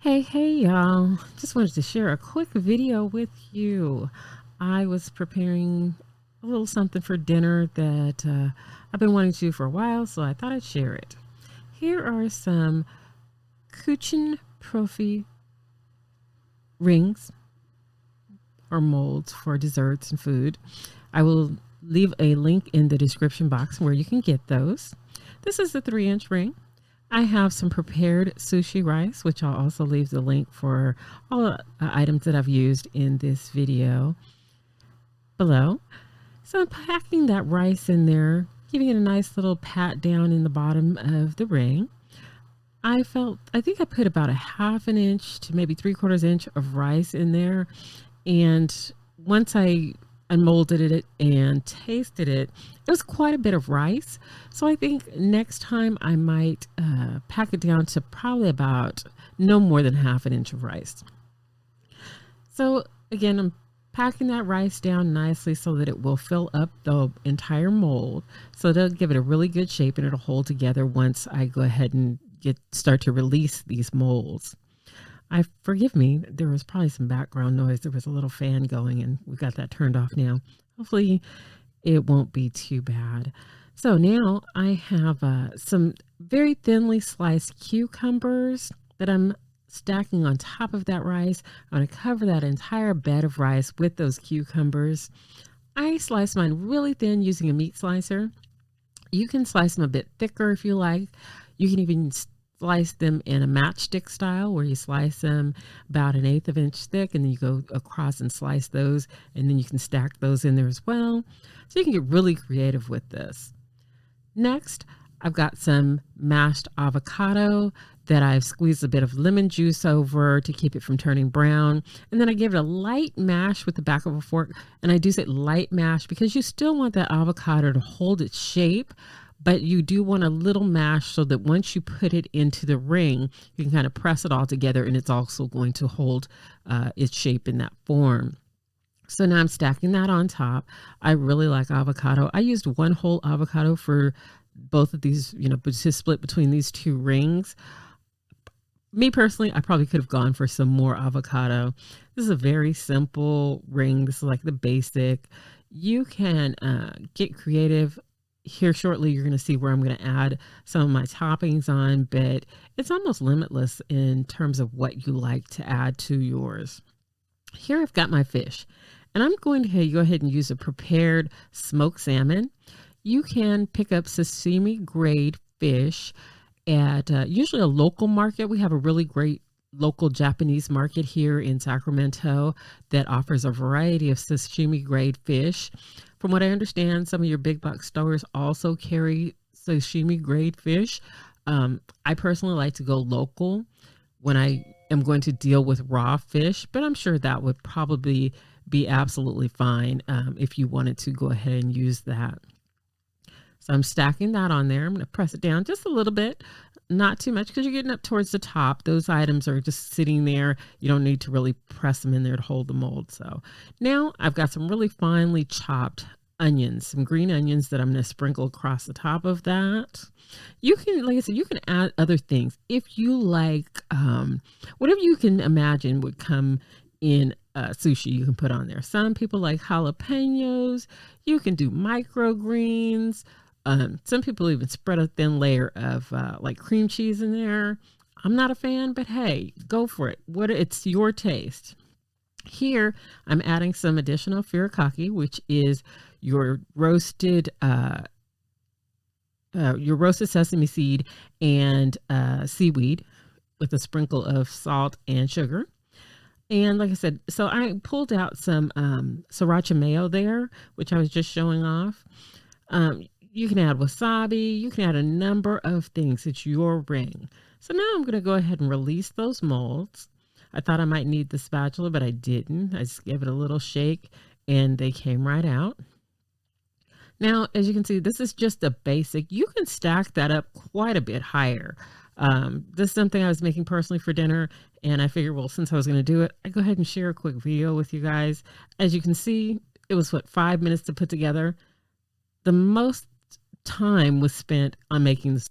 Hey, y'all. Just wanted to share a quick video with you. I was preparing a little something for dinner that I've been wanting to do for a while, so I thought I'd share it. Here are some Kuchen Profi rings or molds for desserts and food. I will leave a link in the description box where you can get those. This is a 3-inch ring. I have some prepared sushi rice, which I'll also leave the link for all the items that I've used in this video below. So I'm packing that rice in there, giving it a nice little pat down in the bottom of the ring. I think I put about a 1/2 inch to maybe 3/4 inch of rice in there. And once I unmolded it and tasted it, it was quite a bit of rice. So I think next time I might pack it down to probably about no more than 1/2 inch of rice. So again, I'm packing that rice down nicely so that it will fill up the entire mold. So they'll give it a really good shape and it'll hold together once I go ahead and start to release these molds. Forgive me, there was probably some background noise. There was a little fan going and we got that turned off now. Hopefully it won't be too bad. So now I have some very thinly sliced cucumbers that I'm stacking on top of that rice. I'm going to cover that entire bed of rice with those cucumbers. I slice mine really thin using a meat slicer. You can slice them a bit thicker if you like. You can even slice them in a matchstick style where you slice them about 1/8 inch thick and then you go across and slice those, and then you can stack those in there as well. So you can get really creative with this. Next, I've got some mashed avocado that I've squeezed a bit of lemon juice over to keep it from turning brown. And then I give it a light mash with the back of a fork. And I do say light mash because you still want that avocado to hold its shape, but you do want a little mash so that once you put it into the ring, you can kind of press it all together and it's also going to hold its shape in that form. So now I'm stacking that on top. I really like avocado. I used 1 whole avocado for both of these, to split between these 2 rings. Me personally, I probably could have gone for some more avocado. This is a very simple ring. This is like the basic. You can get creative. Here shortly, you're going to see where I'm going to add some of my toppings on, but it's almost limitless in terms of what you like to add to yours. Here I've got my fish, and I'm going to go ahead and use a prepared smoked salmon. You can pick up sashimi grade fish at usually a local market. We have a really great local Japanese market here in Sacramento that offers a variety of sashimi grade fish. From what I understand, some of your big box stores also carry sashimi grade fish. I personally like to go local when I am going to deal with raw fish, but I'm sure that would probably be absolutely fine if you wanted to go ahead and use that. So I'm stacking that on there. I'm going to press it down just a little bit, not too much because you're getting up towards the top. Those items are just sitting there. You don't need to really press them in there to hold the mold. So now I've got some really finely chopped onions, some green onions that I'm going to sprinkle across the top of that. You can, like I said, you can add other things if you like. Whatever you can imagine would come in sushi, you can put on there. Some people like jalapenos. You can do microgreens. Some people even spread a thin layer of like cream cheese in there. I'm not a fan, but hey, go for it. It's your taste. Here, I'm adding some additional furikake, which is your roasted sesame seed and seaweed with a sprinkle of salt and sugar. And like I said, so I pulled out some sriracha mayo there, which I was just showing off. You can add wasabi. You can add a number of things. It's your ring. So now I'm going to go ahead and release those molds. I thought I might need the spatula, but I didn't. I just gave it a little shake and they came right out. Now, as you can see, this is just a basic. You can stack that up quite a bit higher. This is something I was making personally for dinner, and I figured, well, since I was going to do it, I'd go ahead and share a quick video with you guys. As you can see, it was 5 minutes to put together. The most time was spent on making this